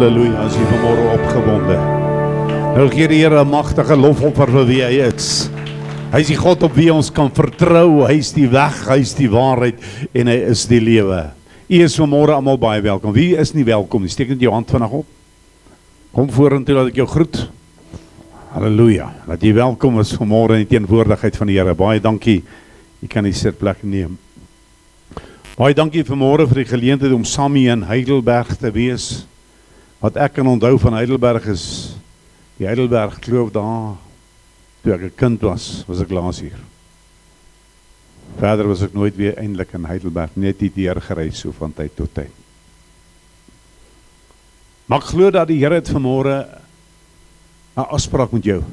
Halleluja, as jy vanmorgen opgewonde. Nou gee die Here 'n magtige lofoffer vir wie hy is. Hy is die God op wie ons kan vertrou, hy is die weg, hy is die waarheid en hy is die lewe. U is vanmorgen allemaal baie welkom. Wie is nie welkom? Steek net jou hand vandag op. Kom vorentoe dat ek jou groet. Halleluja, dat jy welkom is vanmorgen in die teenwoordigheid van die Here. Baie dankie, jy kan die sitplek neem. Baie dankie vanmorgen vir die geleentheid om saam hier in Heidelberg te wees. Wat ek kan onthou van Heidelberg is, die Heidelberg kloof daar, toe ek 'n kind was ek laas hier. Verder was ek nooit weer eintlik in Heidelberg, net die deur gereis so van tyd tot tyd. Maar ek glo dat die Here het vanmorgen 'n afspraak met jou.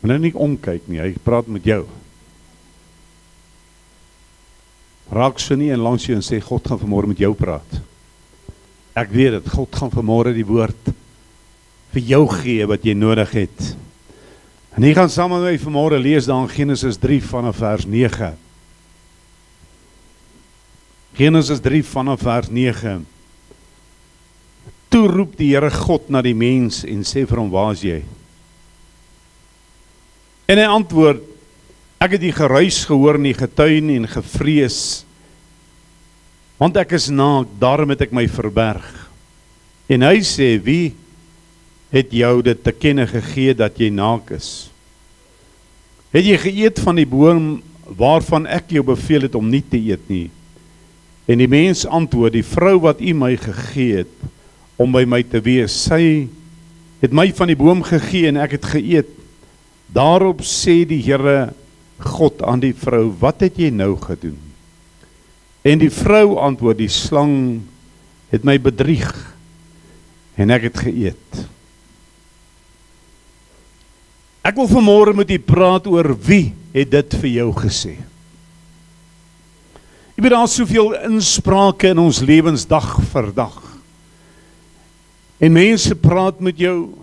Maar nou nie omkyk nie, hy praat met jou. Raak so nie en langs jou en sê, God gaan vanmorgen met jou praat. Ek weet het, God gaan vanmorgen die woord vir jou gee wat jy nodig het. En jy gaan saam met my vanmorgen lees daar in Genesis 3 vanaf vers 9. Genesis 3 vanaf vers 9. Toe roep die Here God na die mens en sê vir hom, waar is jy? En hy antwoord, ek het die geruis gehoor en die getuin en gevrees, want ek is naak, daarom het ek my verberg. En hy sê, wie het jou dit te kenne gegee dat jy naak is? Het jy geëet van die boom waarvan ek jou beveel het om nie te eet nie? En die mens antwoord, die vrou wat u my gegee het, om by my te wees, sy het my van die boom gegee en ek het geëet. Daarop sê die Here God aan die vrou, wat het jy nou gedoen? En die vrou antwoord, die slang het my bedrieg en ek het geëet. Ek wil vanmorgen met u praat oor wie het dit vir jou gesê. Jy weet, daar is soveel insprake in ons lewens dag vir dag. En mense praat met jou.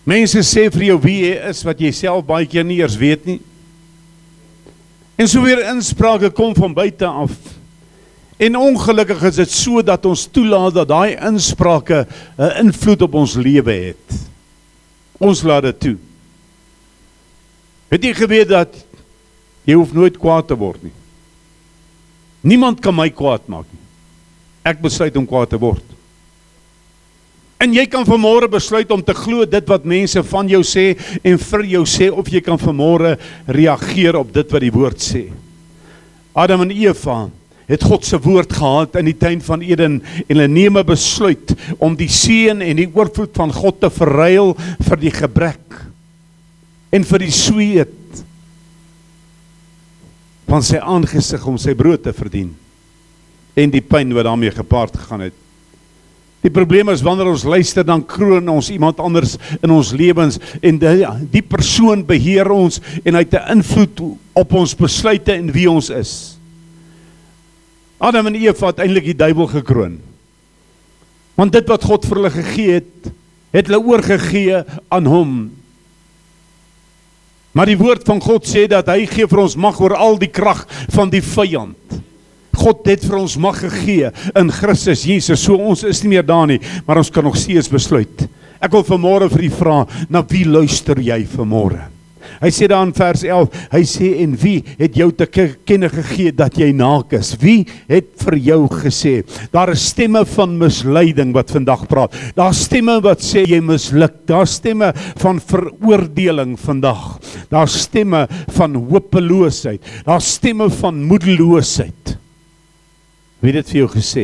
Mense sê vir jou wie jy is, wat jy self baie keer nie eers weet nie. En so weer insprake kom van buite af. En ongelukkig is dit so dat ons toelaat dat daai insprake 'n invloed op ons lewe het. Ons laat dit toe. Het jy geweet dat jy hoef nooit kwaad te word nie? Niemand kan my kwaad maak nie. Ek besluit om kwaad te word. En jy kan vanmorgen besluit om te glo dit wat mense van jou sê en vir jou sê, of jy kan vanmorgen reageer op dit wat die woord sê. Adam en Eva het God se woord gehad in die tuin van Eden en hulle neem 'n besluit om die seën en die oorvloed van God te verruil vir die gebrek en vir die sweet van sy aangesig om sy brood te verdien en die pyn wat daarmee gepaard gegaan het. Die probleem is, wanneer ons luister, dan kroon ons iemand anders in ons lewens, en die persoon beheer ons, en hy het 'n invloed op ons besluite en wie ons is. Adam en Eva het eintlik die duiwel gekroon. Want dit wat God vir hulle gegee het, het hulle oorgegee aan hom. Maar die woord van God sê dat hy gee vir ons mag oor al die krag van die vyand. God het vir ons mag gegee in Christus Jesus, so ons is nie meer daar nie, maar ons kan nog steeds besluit. Ek wil vanmorgen vir u vra, na wie luister jy vanmorgen? Hy sê daar in vers 11, hy sê, en wie het jou te kenne gegee dat jy naak is? Wie het vir jou gesê? Daar is stemme van misleiding wat vandag praat. Daar is stemme wat sê jy misluk. Daar is stemme van veroordeling vandag. Daar is stemme van hopeloosheid. Daar is stemme van moedeloosheid. Wie het dit vir jou gesê?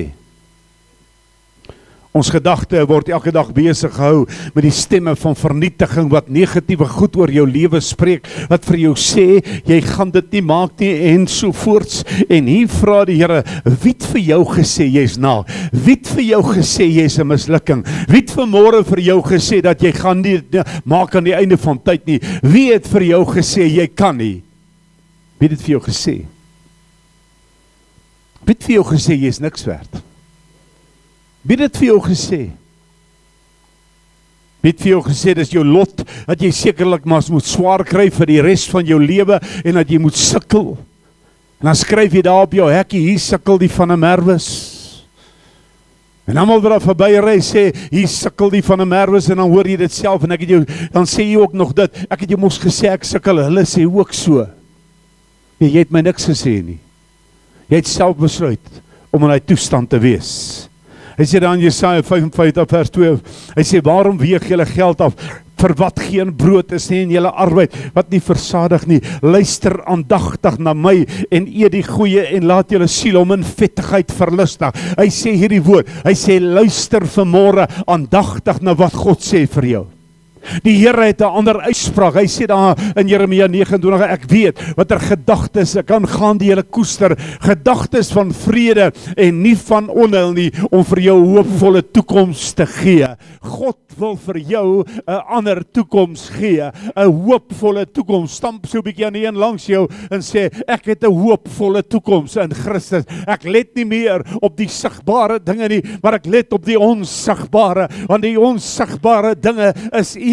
Ons gedagte word elke dag besig gehou met die stemme van vernietiging wat negatiewe goed oor jou lewe spreek, wat vir jou sê, jy gaan dit nie maak nie en sovoorts. En hier vra die Here, wie het vir jou gesê jy's naak? Wie het vir jou gesê jy's 'n mislukking? Wie het vanmôre vir jou gesê dat jy gaan nie maak aan die einde van tyd nie? Wie het vir jou gesê jy kan nie? Wie het dit vir jou gesê? Wie het vir jou gesê jy is niks werd? Wie het dit vir jou gesê? Wie het vir jou gesê, dis jou lot, dat jy sekerlik maar moet swaar kry vir die res van jou lewe, en dat jy moet sukkel. En dan skryf jy daar op jou hekkie, hier sukkel die van 'n Merwes. En almal wat daar verby ry sê, hier sukkel die van 'n Merwes en dan hoor jy dit self en ek het jou, dan sê jy ook nog dit, ek het jou mos gesê ek sukkel, hulle sê ook so. Nee, jy het my niks gesê nie. Jy het self besluit om in hy toestand te wees. Hy sê dan in Jesaja 55 vers 2, hy sê, waarom weeg julle geld af, vir wat geen brood is nie en julle arbeid, wat nie versadig nie, luister aandagtig na my en eet die goeie en laat julle siel om in vettigheid verlustig. Hy sê hierdie woord, hy sê luister vanmôre aandagtig na wat God sê vir jou. Die Here het 'n ander uitspraak. Hy sê daar in Jeremia 29, ek weet wat gedagtes ek kan gaan die hele koester, gedagtes van vrede en nie van onheil nie, om vir jou 'n hoopvolle toekoms te gee. God wil vir jou 'n ander toekoms gee, 'n hoopvolle toekoms. Stamp so 'n bietjie aan die een langs jou en sê, ek het 'n hoopvolle toekoms in Christus. Ek let nie meer op die sigbare dinge nie, maar ek let op die onsigbare, want die onsigbare dinge is ewig.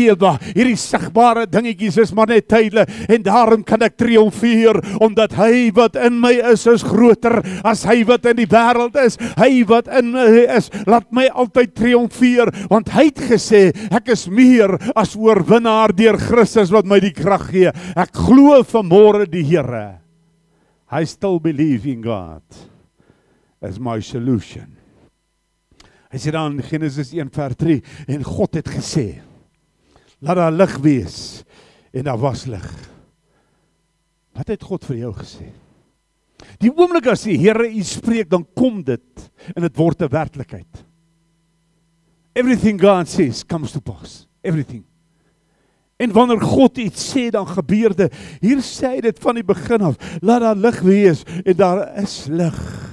Hierdie sigbare dingetjies is maar net tydelik en daarom kan ek triomfeer, omdat hy wat in my is groter as hy wat in die wêreld is. Hy wat in my is, laat my altyd triomfeer, want hy het gesê, ek is meer as oorwinnaar deur Christus wat my die krag gee. Ek glo vanmôre die Here. I still believe in God as my solution. Hy sê dan in Genesis 1 vers 3, en God het gesê, laat daar lig wees, en daar was lig. Wat het God vir jou gesê? Die oomblik as die Here iets spreek, dan kom dit, en dit word 'n werklikheid. Everything God says comes to pass. Everything. En wanneer God iets sê, dan gebeur dit. Hier sê hy dit van die begin af, laat daar lig wees, en daar is lig.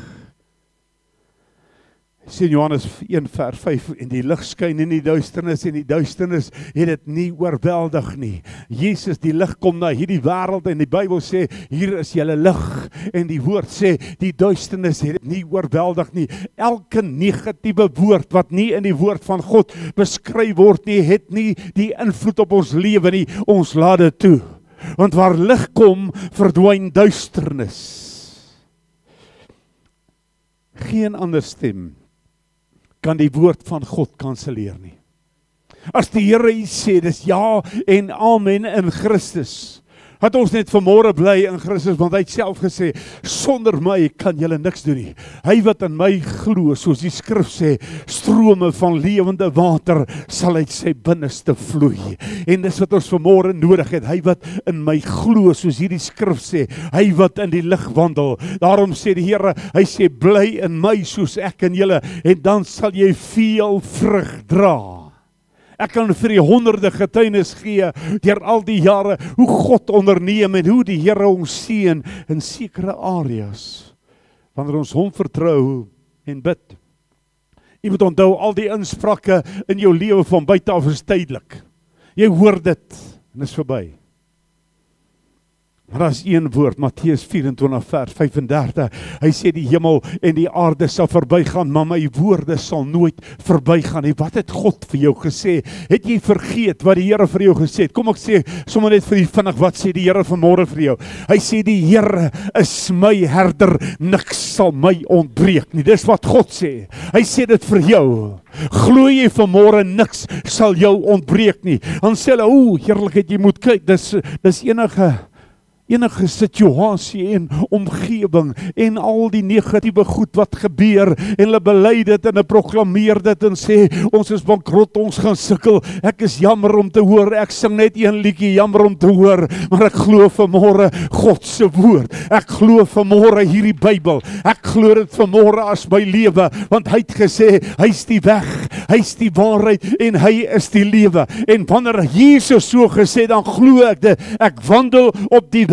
Sien Johannes 1 vers 5, en die lig skyn in die duisternis, en die duisternis het dit nie oorweldig nie. Jesus, die lig kom na hierdie wêreld, en die Bybel sê, hier is julle lig, en die woord sê, die duisternis het dit nie oorweldig nie. Elke negatiewe woord, wat nie in die woord van God beskryf word nie, het nie die invloed op ons lewe nie, ons laat dit toe. Want waar lig kom, verdwyn duisternis. Geen ander stem kan die woord van God kanselleer nie. As die Here iets sê, dis ja en amen in Christus. Het ons net vanmôre bly in Christus, want hy het self gesê, sonder my kan julle niks doen nie. Hy wat in my glo, soos die skrif sê, strome van lewende water sal uit sy binneste vloei. En dis wat ons vanmôre nodig het. Hy wat in my glo, soos hierdie skrif sê, hy wat in die lig wandel. Daarom sê die Here, hy sê, bly in my soos ek in julle, en dan sal jy veel vrug dra. Ek kan vir die honderde getuienis gee deur al die jare hoe God onderneem en hoe die Here ons seën in sekere areas wanneer ons hom vertrou en bid. Jy moet onthou, al die insprake in jou lewe van buite af is tydelik. Jy hoor dit en is verby. Maar daar is een woord, Matteus 24 vers 35, hy sê die hemel en die aarde sal verbygaan, maar my woorde sal nooit verbygaan nie. Wat het God vir jou gesê? Het jy vergeet wat die Here vir jou gesê het? Kom ek sê, sommer net vir die vinnig, wat sê die Here vanmôre vir jou? Hy sê die Here is my herder, niks sal my ontbreek nie. Dis wat God sê. Hy sê dit vir jou. Glo jy vanmôre niks sal jou ontbreek nie. Dan sê hulle, o, heerlikheid, jy moet kyk, dis enige situasie en omgewing en al die negatiewe goed wat gebeur en hulle bely dit en hulle proklameer dit en sê ons is bankrot, ons gaan sukkel, ek is jammer om te hoor, ek sing net een liedjie, jammer om te hoor, maar ek glo vanmôre God se woord, ek glo vanmôre hierdie Bybel, ek glo dit vanmôre as my lewe, want hy het gesê, hy is die weg, hy is die waarheid en hy is die lewe, en wanneer Jesus so gesê, dan glo ek dit, ek wandel op die weg.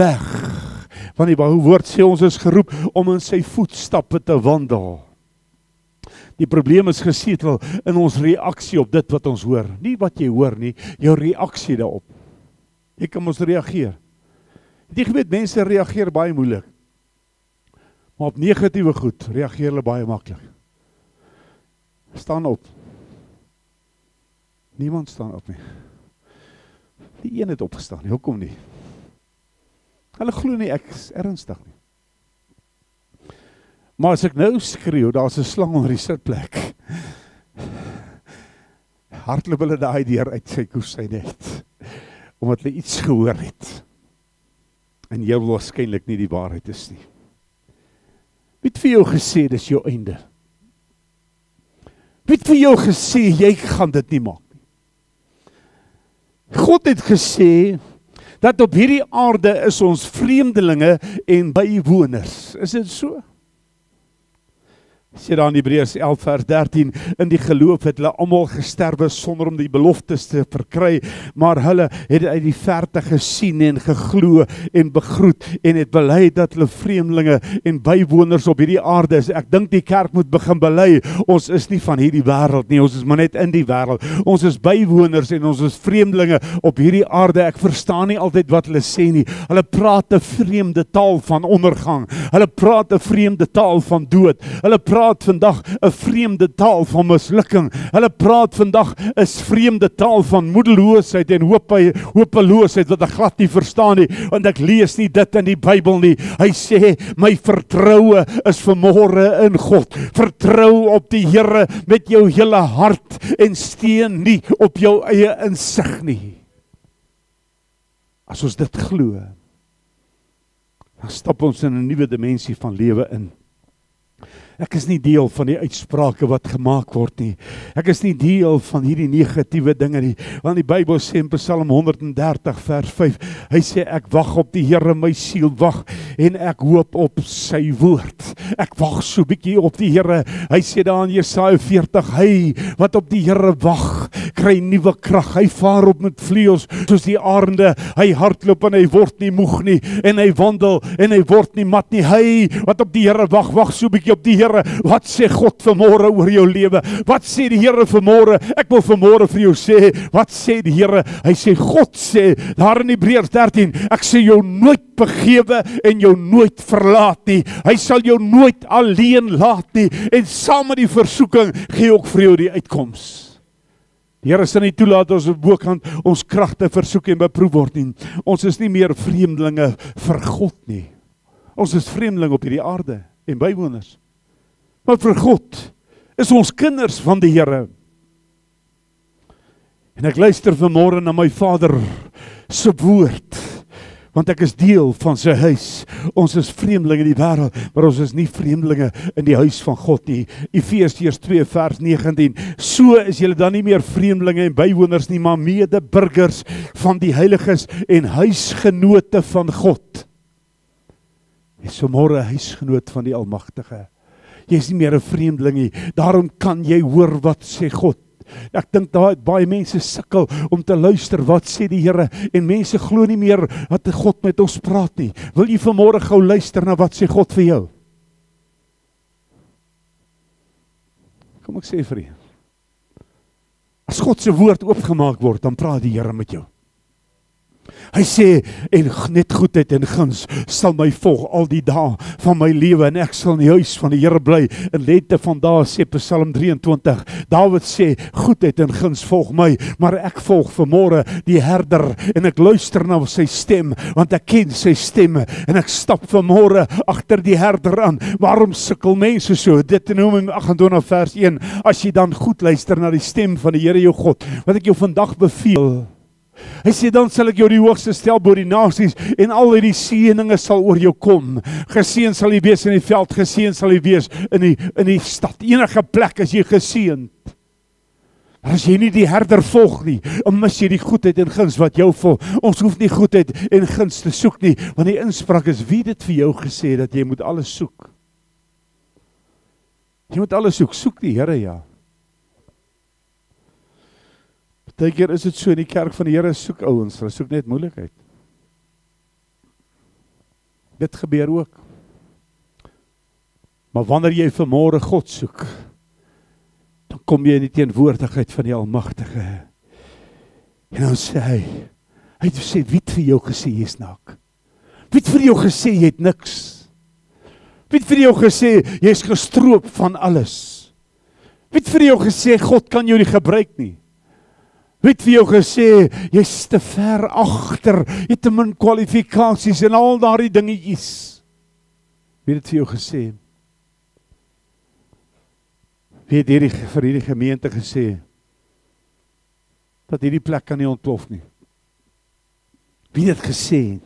Want die woord sê ons is geroep om in sy voetstappe te wandel. Die probleem is gesetel in ons reaksie op dit wat ons hoor. Nie wat jy hoor nie, jou reaksie daarop. Jy kan ons reageer. Jy weet, mense reageer baie moeilik. Maar op negatiewe goed reageer hulle baie maklik. Staan op. Niemand staan op nie. Die een het opgestaan, hoekom nie? Hulle glo nie ek is ernstig nie. Maar as ek nou skreeu, daar's 'n slang onder die sitplek, hardloop hulle daai deur uit sy kusyn uit, omdat hulle iets gehoor het, en jou waarskynlik nie die waarheid is nie. Wie het vir jou gesê, dis jou einde? Wie het vir jou gesê, jy gaan dit nie maak nie? God het gesê, dat op hierdie aarde is ons vreemdelinge en bywoners. Is dit so? Sê daar in Hebreërs 11 vers 13, in die geloof het hulle almal gesterwe sonder om die beloftes te verkry, maar hulle het uit die verte gesien en geglo en begroet en het bely dat hulle vreemdelinge en bywoners op hierdie aarde is. Ek dink die kerk moet begin bely, ons is nie van hierdie wêreld nie, ons is maar net in die wêreld. Ons is bywoners en ons is vreemdelinge op hierdie aarde. Ek verstaan nie altyd wat hulle sê nie. Hulle praat 'n vreemde taal van ondergang. Hulle praat 'n vreemde taal van dood. Hulle praat vandag 'n vreemde taal van mislukking. Hulle praat vandag 'n vreemde taal van moedeloosheid en hopeloosheid wat ek glad nie verstaan nie, want ek lees nie dit in die Bybel nie. Hy sê, my vertroue is vanmôre in God. Vertrou op die Here met jou hele hart en steun nie op jou eie insig nie. As ons dit glo, dan stap ons in 'n nuwe dimensie van lewe in. Ek is nie deel van die uitsprake wat gemaak word nie. Ek is nie deel van hierdie negatiewe dinge nie. Want die Bybel sê in Psalm 130 vers 5, hy sê, ek wag op die Here, my siel wag, en ek hoop op sy woord. Ek wag so bietjie op die Here. Hy sê daar in Jesaja 40, hy wat op die Here wag, kry nuwe krag. Hy vaar op met vleuels soos die arende. Hy hardloop en hy word nie moeg nie, en hy wandel en hy word nie mat nie. Hy wat op die Here wag, wag so bietjie op die Here. Wat sê God vanmôre oor jou lewe? Wat sê die Here vanmôre? Ek wil vanmôre vir jou sê, wat sê die Here? Hy sê, God sê, daar in Hebreërs 13, ek sê jou nooit begewe en jou nooit verlaat nie. Hy sal jou nooit alleen laat nie, en saam met die versoeking gee ook vir jou die uitkoms. Die Here sal nie toelaat ons op bokant ons kragte versoek en beproef word nie. Ons is nie meer vreemdelinge vir God nie. Ons is vreemdelinge op hierdie aarde en bywoners. Maar vir God is ons kinders van die Here. En ek luister vanmôre na my Vader se woord, want ek is deel van sy huis. Ons is vreemdelinge in die wêreld, maar ons is nie vreemdelinge in die huis van God nie. Efesiërs 2 vers 19, so is julle dan nie meer vreemdelinge en bywoners nie, maar medeburgers van die heiliges en huisgenote van God. Jy is vanmôre 'n huisgenoot van die Almagtige. Jy is nie meer 'n vreemdeling nie. Daarom kan jy hoor wat sê God. Ek dink daar baie mense sukkel om te luister wat sê die Here, en mense glo nie meer wat God met ons praat nie. Wil jy vanmôre gou luister na wat sê God vir jou? Kom ek sê vir jou. As God se woord oopgemaak word, dan praat die Here met jou. Hy sê, en net goedheid en guns sal my volg al die dae van my lewe, en ek sal in die huis van die Here bly. In lente van dae sê Psalm 23, Dawid sê, goedheid en guns volg my, maar ek volg vanmôre die herder, en ek luister na sy stem, want ek ken sy stemme, en ek stap vanmôre agter die herder aan. Waarom sukkel mense so? Deuteronomium 28 vers 1, as jy dan goed luister na die stem van die Here jou God, wat ek jou vandag beveel, hy sê, dan sal ek jou die hoogste stel bo die nasies, en al hierdie seëninge sal oor jou kom. Geseën sal jy wees in die veld, geseën sal jy wees in die stad. Enige plek is jy geseënd. Maar as jy nie die herder volg nie, dan mis jy die goedheid en guns wat jou volg. Ons hoef nie goedheid en guns te soek nie, want die inspraak is, wie dit vir jou gesê dat jy moet alles soek. Jy moet alles soek. Soek die Here, ja. Partykeer is dit so in die kerk van die Here, soek ouens, hulle soek net moeilikheid. Dit gebeur ook. Maar wanneer jy vanmôre God soek, dan kom jy in die teenwoordigheid van die Almagtige. En dan sê hy sê, wie het vir jou gesê jy is naak? Wie het vir jou gesê jy het niks? Wie het vir jou gesê jy is gestroop van alles? Wie het vir jou gesê God kan jou nie gebruik nie? Wie het vir jou gesê, jy is te ver agter, jy het te min kwalifikasies en al daardie dingetjies. Wie het vir jou gesê? Wie het vir hierdie gemeente gesê, dat hierdie plek kan nie ontplof nie. Wie het gesê?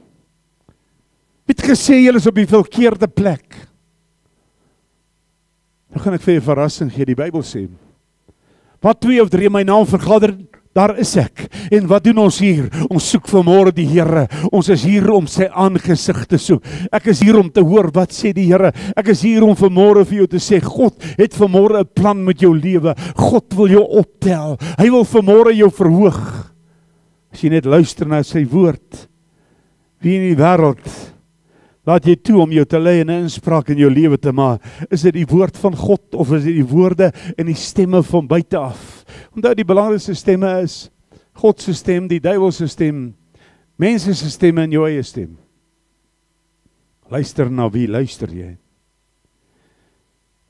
Wie het gesê julle is op die verkeerde plek? Nou gaan ek vir 'n verrassing gee, die Bybel sê, wat 2 of 3 in my naam vergader, daar is ek. En wat doen ons hier? Ons soek vanmôre die Here. Ons is hier om sy aangesig te soek. Ek is hier om te hoor wat sê die Here. Ek is hier om vanmôre vir jou te sê, God het vanmôre 'n plan met jou lewe. God wil jou optel. Hy wil vanmôre jou verhoog. As jy net luister na sy woord. Wie in die wêreld laat jy toe om jou te lei en 'n inspraak in jou lewe te maak? Is dit die woord van God of is dit die woorde en die stemme van buite af? Onthou, die belangrikste stemme is God se stem, die duiwel se stem, mense se stemme en jou eie stem. Luister na wie luister jy?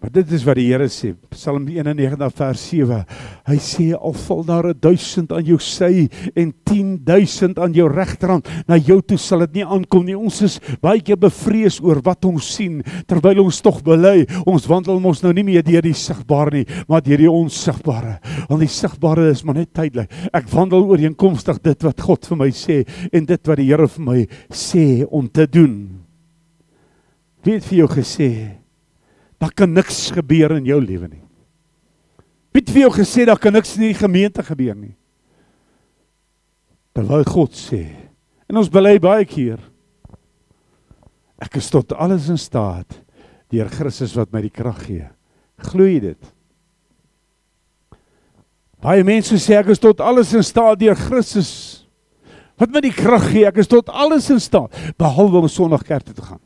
Maar dit is wat die Here sê, Psalm 91 vers 7, hy sê, al val daar 1000 aan jou sy en 10.000 aan jou regterhand, na jou toe sal dit nie aankom nie. Ons is baie keer bevrees oor wat ons sien, terwyl ons tog bely, ons wandel ons nou nie meer deur die sigbare nie, maar deur die onsigbare, want die sigbare is maar net tydelik. Ek wandel ooreenkomstig dit wat God vir my sê, en dit wat die Here vir my sê om te doen. Wie het vir jou gesê, daar kan niks gebeur in jou lewe nie? Wie het vir jou gesê, daar kan niks in die gemeente gebeur nie? Terwyl God sê, en ons bely baie keer, ek is tot alles in staat, deur Christus wat my die krag gee. Glo jy dit? Baie mense sê, ek is tot alles in staat deur Christus, wat my die krag gee, ek is tot alles in staat, behalwe om Sondag kerk toe te gaan.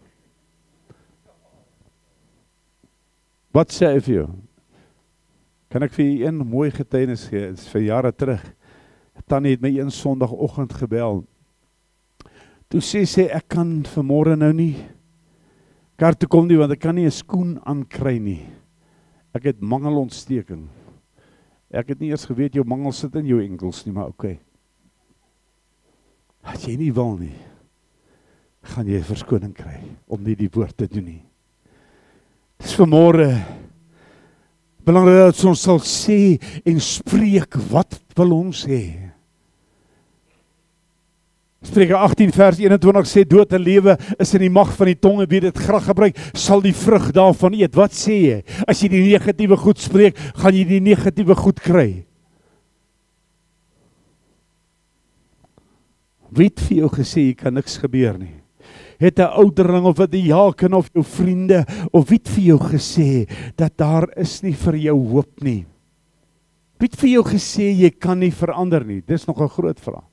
Wat sê hy vir jou? Kan ek vir jy een mooi getuienis gee? Het is vir jare terug. Tannie het my een Sondagoggend gebel. Toe sê sy, ek kan vanmôre nou nie kerk toe kom nie, want ek kan nie 'n skoen aankry nie. Ek het mangelontsteking. Ek het nie eers geweet jou mangel sit in jou enkels nie, maar okay. As jy nie wil nie, gaan jy 'n verskoning kry om nie die woord te doen nie. Dis vanmôre belangrik dat ons sal sê en spreek wat wil ons hê. Spreuke 18 vers 21 sê, dood en lewe is in die mag van die tong, en wie dit graag gebruik, sal die vrug daarvan eet. Wat sê jy? As jy die negatiewe goed spreek, gaan jy die negatiewe goed kry. Wie het vir jou gesê, jy kan niks gebeur nie? Het 'n ouderling of 'n diaken of jou vriende, of wie het vir jou gesê, dat daar is nie vir jou hoop nie? Wie het vir jou gesê, jy kan nie verander nie? Dis nog 'n groot vraag.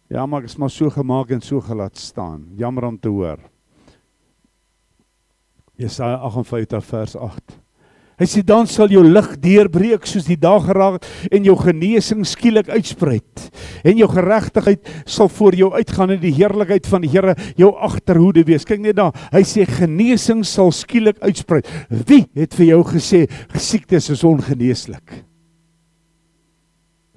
Ja, maar ek is maar so gemaak en so gelaat staan. Jammer om te hoor. Jesaja 58 vers 8. Hy sê, dan sal jou lig deurbreek soos die dageraad en jou genesing skielik uitspruit. En jou geregtigheid sal voor jou uitgaan en die heerlikheid van die Here jou agterhoede wees. Kyk net daar, hy sê genesing sal skielik uitspruit. Wie het vir jou gesê, siektes is ongeneeslik?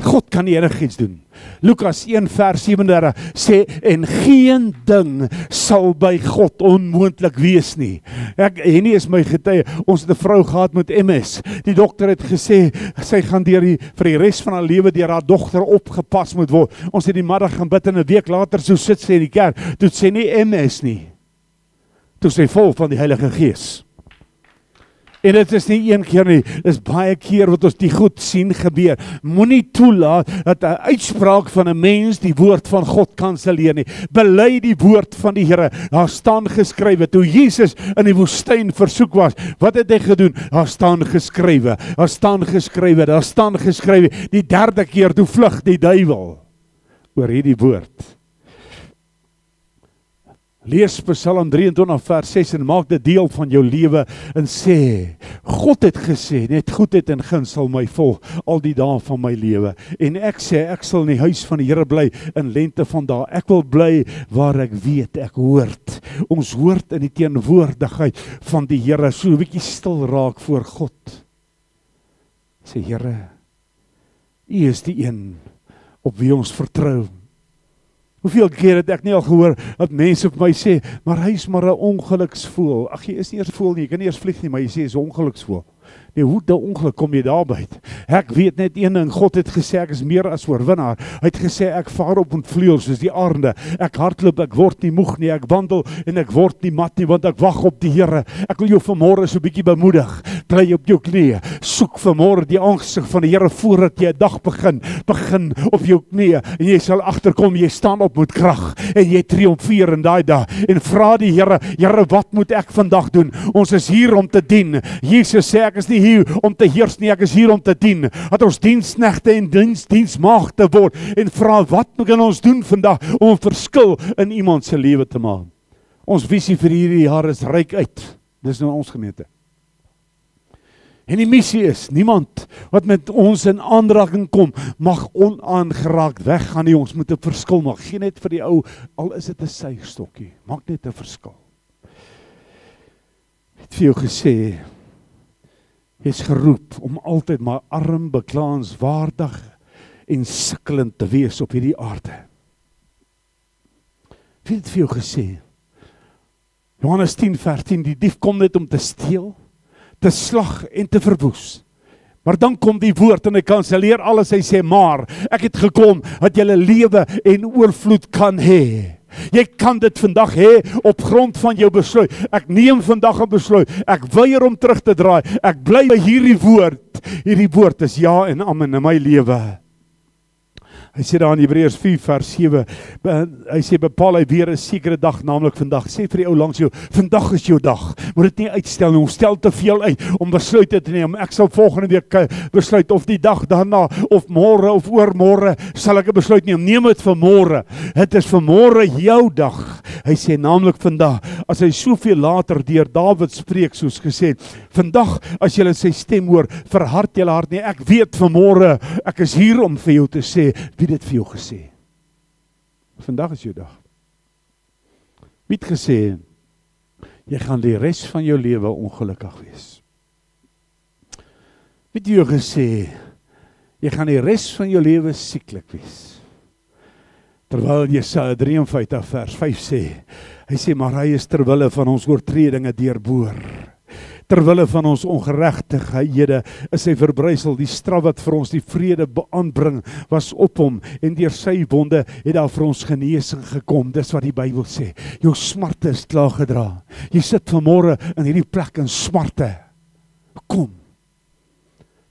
God kan enigiets doen. Lukas 1 vers 37 sê, en geen ding sal by God onmoontlik wees nie. Henny is my getuie, ons het 'n vrou gehad met MS. Die dokter het gesê, sy gaan vir die res van haar lewe deur haar dogter opgepas moet word. Ons het die middag gaan bid en 'n week later so sit sy in die kerk, toe sê nie MS nie. Toe sy vol van die Heilige Gees. En dit is nie een keer nie, dit is baie keer wat ons die goed sien gebeur. Moenie toelaat dat 'n uitspraak van 'n mens die woord van God kanselleer nie. Bely die woord van die Here. Daar staan geskrywe, toe Jesus in die woestyn versoek was, wat het hy gedoen? Daar staan geskrywe, daar staan geskrywe, daar staan geskrywe. Die derde keer toe vlug die duiwel oor hierdie woord. Lees Psalm 23 vers 6 en maak dit deel van jou lewe en sê, God het gesê, net goedheid en guns sal my volg al die dae van my lewe. En ek sê, ek sal in die huis van die Here bly in lente van dae. Ek wil bly waar ek weet, ek hoort. Ons hoort in die teenwoordigheid van die Here, so 'n bietjie stil raak voor God. Sê, Here, U is die een op wie ons vertrou. Hoeveel keer het ek nie al gehoor dat mense vir my sê, maar hy is maar 'n ongeluksvoël. Ag, jy is nie eers 'n voël nie, jy kan nie eers vlieg nie, maar jy sê jy is 'n ongeluksvoël. Nee, hoe die ongeluk kom jy daarby? Ek weet net een ding, God het gesê ek is meer as oorwinnaar. Hy het gesê ek vaar op met vleuels soos die arende. Ek hardloop, ek word nie moeg nie, ek wandel en ek word nie mat nie, want ek wag op die Here. Ek wil jou vanmôre so 'n bietjie bemoedig. Bly op jou knieë. Soek vanmôre die aangesig van die Here voordat jy 'n dag begin. Begin op jou knieë en jy sal agterkom jy staan op met krag en jy triomfeer in daai dag en vra die Here, Here, wat moet ek vandag doen? Ons is hier om te dien. Jesus sê ek is nie hier om te heers nie, ek is hier om te dien. Dat ons diensknegte en diensmaagde word en vra wat kan ons doen vandag om 'n verskil in iemand se lewe te maak. Ons visie vir hierdie jaar is ryk uit. Dis nou ons gemeente. En die missie is, niemand wat met ons in aanraking kom, mag onaangeraak weggaan nie. Ons moet 'n verskil maak. Geen net vir die ou, al is dit 'n suigstokkie. Maak net 'n verskil. Ek het vir jou gesê, jy is geroep om altyd maar arm, beklaanswaardig en sukkelend te wees op hierdie aarde. Ek het vir jou gesê, Johannes 10:13, die dief kom net om te steel, te slag en te verwoes. Maar dan kom die woord en hy kanselleer alles. Hy sê, maar ek het gekom dat jy lewe en oorvloed kan hê. Jy kan dit vandag hê op grond van jou besluit. Ek neem vandag 'n besluit. Ek weier om terug te draai. Ek bly by hierdie woord. Hierdie woord is ja en amen in my lewe. Hy sê daar in Hebreërs 4:7, hy sê bepaal hy weer 'n sekere dag, naamlik vandag. Sê vir die ou langs jou, vandag is jou dag. Moet dit nie uitstel nie. Ons stel te veel uit om besluite te neem. Ek sal volgende week besluit of die dag daarna of môre of oormôre sal ek 'n besluit neem. Neem dit vir môre. Dit is vir môre jou dag. Hy sê naamlik vandag, as hy soveel later deur Dawid spreek soos gesê, vandag as jy sy stem hoor, verhard jy hart nie. Ek weet vir môre, ek is hier om vir jou te sê, wie dit vir jou gesê. Vandag is jou dag. Wie het gesê, jy gaan die res van jou lewe ongelukkig wees. Wie het jou gesê, jy gaan die res van jou lewe sieklik wees. Terwyl Jesaja 53 vers 5 sê, hy sê, maar hy is terwille van ons oortredinge deurboor. Terwille van ons ongeregtighede is hy verbrysel. Die straf wat vir ons die vrede aanbring was op hom en deur sy wonde het daar vir ons genesing gekom. Dis wat die Bybel sê. Jou smarte is klaar gedra. Jy sit vanmôre in hierdie plek in smarte. Kom.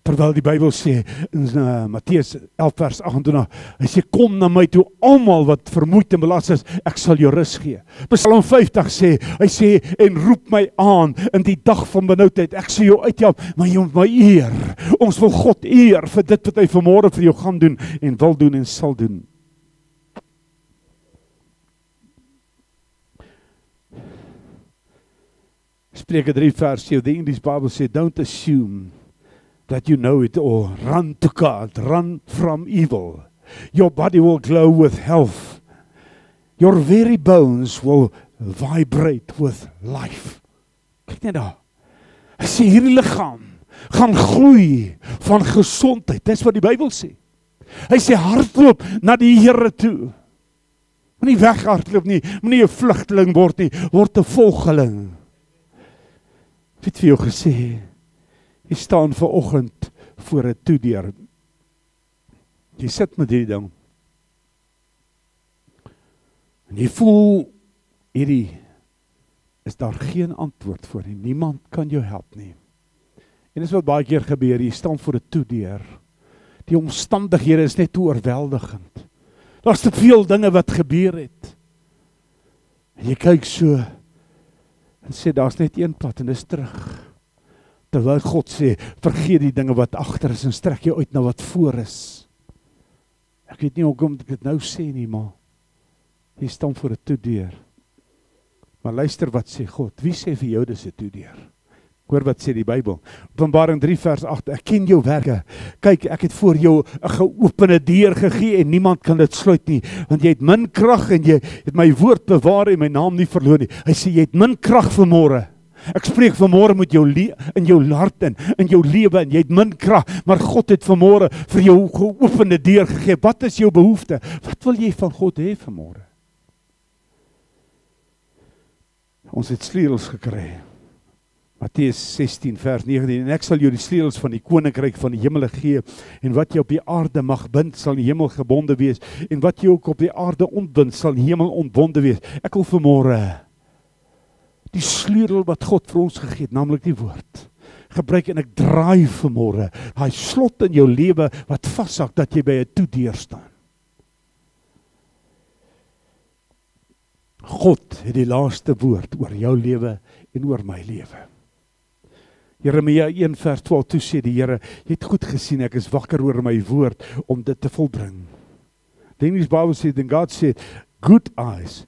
Terwyl die Bybel sê in Matteus 11 vers 28, hy sê kom na my toe almal wat vermoeid en belas is, ek sal jou rus gee. Psalm 50 sê, hy sê en roep my aan in die dag van benoudheid, ek sê jou uithelp, maar jy moet my eer. Ons wil God eer vir dit wat hy vanmôre vir jou gaan doen en wil doen en sal doen. Spreuke 3 vers 7, the English Bible sê, don't assume that you know it all. Run to God, run from evil. Your body will glow with health. Your very bones will vibrate with life. Kyk net daar. Hy sê hierdie liggaam gaan gloei van gesondheid. Dis wat die Bybel sê. Hy sê hardloop na die Here toe. Moenie weghardloop nie, moenie 'n vlugteling word nie, word 'n volgeling. Ek het vir jou gesê, jy staan vanoggend voor 'n toedeur. Jy sit met hierdie ding. En jy voel, hierdie is daar geen antwoord voor nie. Niemand kan jou help nie. En dis wat baie keer gebeur, jy staan voor 'n toedeur. Die omstandighede is net te oorweldigend. Daar's te veel dinge wat gebeur het. En jy kyk so en sê daar's net een pad en dis terug. Terwyl God sê, vergeet die dinge wat agter is en strek jou uit na wat voor is. Ek weet nie hoekom ek dit nou sê nie, maar jy staan voor 'n toedeur. Maar luister wat sê God. Wie sê vir jou dis 'n toedeur? Hoor wat sê die Bybel. Openbaring 3 vers 8. Ek ken jou werke. Kyk, ek het voor jou 'n geopende deur gegee en niemand kan dit sluit nie, want jy het min krag en jy het my woord bewaar en my naam nie verloor nie. Hy sê jy het min krag vanmôre. Ek spreek vanmôre met jou in jou hart in jou lewe en jy het min krag, maar God het vanmôre vir jou geopende deur gegee. Wat is jou behoefte? Wat wil jy van God hê vanmôre? Ons het sleutels gekry. Matteus 16 vers 19, en ek sal jou die sleutels van die koninkryk van die hemele gee, en wat jy op die aarde mag bind, sal die hemel gebonde wees, en wat jy ook op die aarde ontbind, sal die hemel ontbonde wees. Ek wil vanmôre die sleutel wat God vir ons gegee het, naamlik die woord, gebruik, en ek draai vanmôre daai slot in jou lewe wat vashak, dat jy by 'n toedeur staan. God het die laaste woord oor jou lewe en oor my lewe. Jeremia 1 vers 12, toe sê die Here, jy het goed gesien, ek is wakker oor my woord om dit te volbring. The English Bible says, then God said, good eyes,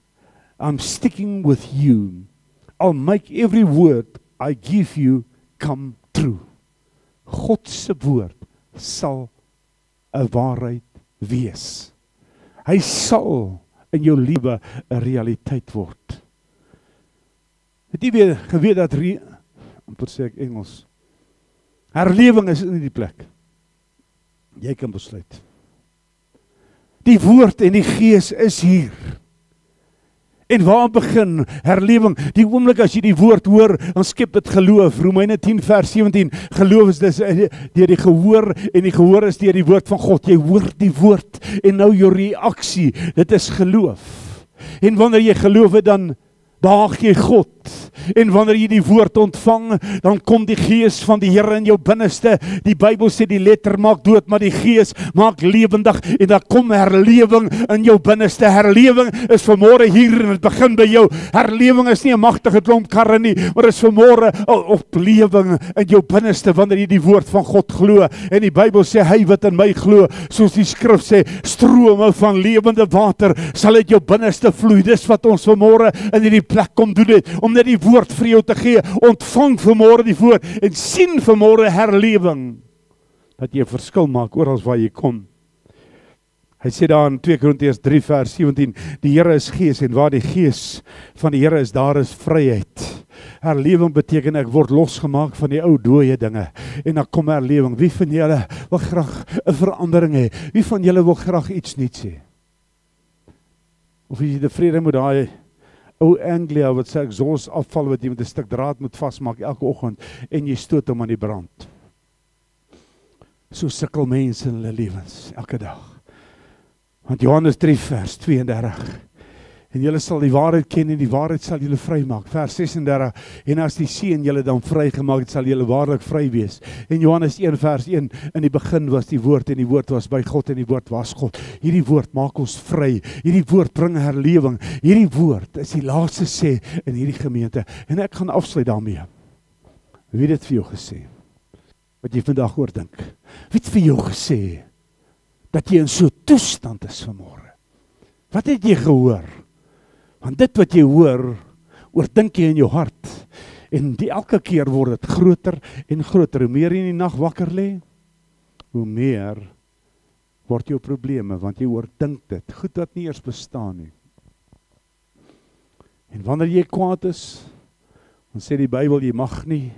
I'm sticking with you. I'll make every word I give you come true. God se woord sal 'n waarheid wees. Hy sal in jou lewe 'n realiteit word. Het jy weer geweet dat amper sê ek Engels, herlewing is in die plek. Jy kan besluit. Die woord en die gees is hier. En waar begin herlewing? Die oomblik as jy die woord hoor, dan skep dit geloof. Romeine 10 vers 17, geloof is dus deur die gehoor, en die gehoor is deur die woord van God. Jy hoor die woord, en nou jou reaksie, dit is geloof. En wanneer jy geloof het, dan behaag jy God. En wanneer jy die woord ontvang, dan kom die gees van die Here in jou binneste. Die Bybel sê die letter maak dood, maar die gees maak lewendig, en dan kom herlewing in jou binneste. Herlewing is vanmôre hier, en dit begin by jou. Herlewing is nie 'n magtige klomp karre nie, maar is vanmôre 'n oplewing in jou binneste, wanneer jy die woord van God glo. En die Bybel sê, hy wat in my glo, soos die skrif sê, strome van lewende water sal uit jou binneste vloei. Dis wat ons vanmôre in hierdie plek kom doen het, om net die woord vir jou te gee. Ontvang vanmôre die woord, en sien vanmôre herlewing, dat jy 'n verskil maak oral waar jy kom. Hy sê daar in 2 Korintiërs 3 vers 17, die Here is gees, en waar die gees van die Here is, daar is vryheid. Herlewing beteken ek word losgemaak van die ou dooie dinge, en dan kom herlewing. Wie van julle wil graag 'n verandering hê? Wie van julle wil graag iets nuuts hê? Of is jy tevrede met daai ou Anglia wat sê exhaust afval wat jy met 'n stuk draad moet vasmaak elke oggend, en jy stoot hom aan die brand? So sukkel mense in hulle lewens elke dag. Want Johannes 3 vers 32, en julle sal die waarheid ken, en die waarheid sal julle vrymaak. Vers 36, en as die Seun julle dan vrygemaak het, sal julle waarlik vry wees. En Johannes 1 vers 1, in die begin was die woord, en die woord was by God, en die woord was God. Hierdie woord maak ons vry. Hierdie woord bring herlewing. Hierdie woord is die laaste sê in hierdie gemeente. En ek gaan afsluit daarmee. Wie het dit vir jou gesê? Wat jy vandag oor dink? Wie het vir jou gesê dat jy in so 'n toestand is vanmôre? Wat het jy gehoor? Want dit wat jy hoor, oordink jy in jou hart. En elke keer word dit groter en groter. Hoe meer jy in die nag wakker lê, hoe meer word jou probleme, want jy oordink dit. Goed wat nie eers bestaan nie. En wanneer jy kwaad is, dan sê die Bybel, jy mag nie,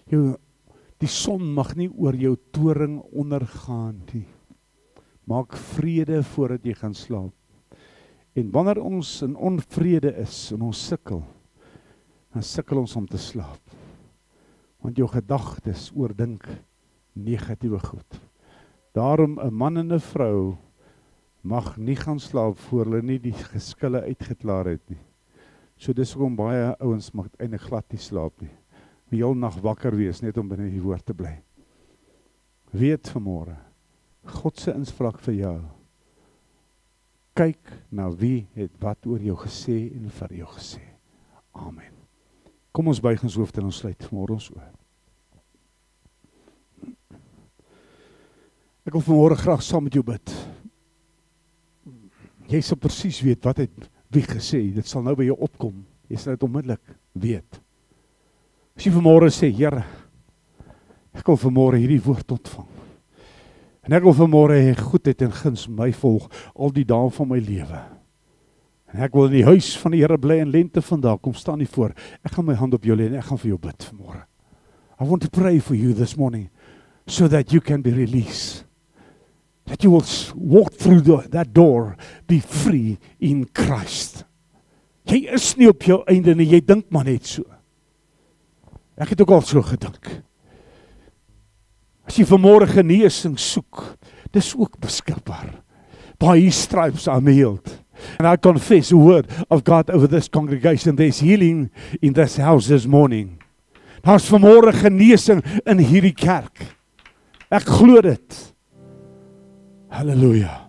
die son mag nie oor jou toring ondergaan nie. Maak vrede voordat jy gaan slaap. En wanneer ons in onvrede is en ons sukkel, dan sukkel ons om te slaap. Want jou gedagtes oordink negatiewe goed. Daarom 'n man en 'n vrou mag nie gaan slaap voor hulle nie die geskille uitgeklaar het nie. So dis hoekom baie ouens mag eintlik glad nie slaap nie. Die hele nag wakker wees net om binne die woord te bly. Weet vanmôre, God se inspraak vir jou. Kyk na wie het wat oor jou gesê en vir jou gesê. Amen. Kom ons buig ons hoofde en ons sluit vanmôre ons oë. Ek wil vanmôre graag saam met jou bid. Jy sal presies weet wat het wie gesê. Dit sal nou by jou opkom. Jy sal dit onmiddellik weet. As jy vanmôre sê, Here, ek wil vanmôre hierdie woord ontvang. En ek wil vanmôre hê goedheid en guns my volg al die dae van my lewe. En ek wil in die huis van die Here bly in lente vandag. Kom staan nie voor. Ek gaan my hand op jou lê en ek gaan vir jou bid vanmôre. I want to pray for you this morning so that you can be released. That you will walk through that door, be free in Christ. Jy is nie op jou einde nie, jy dink maar net so. Ek het ook al so gedink. As jy vanmôre genesing soek, dis ook beskikbaar. By His stripes I'm healed. And I confess the word of God over this congregation. There's healing in this house this morning. Daar's vanmôre genesing in hierdie kerk. Ek glo dit. Halleluja.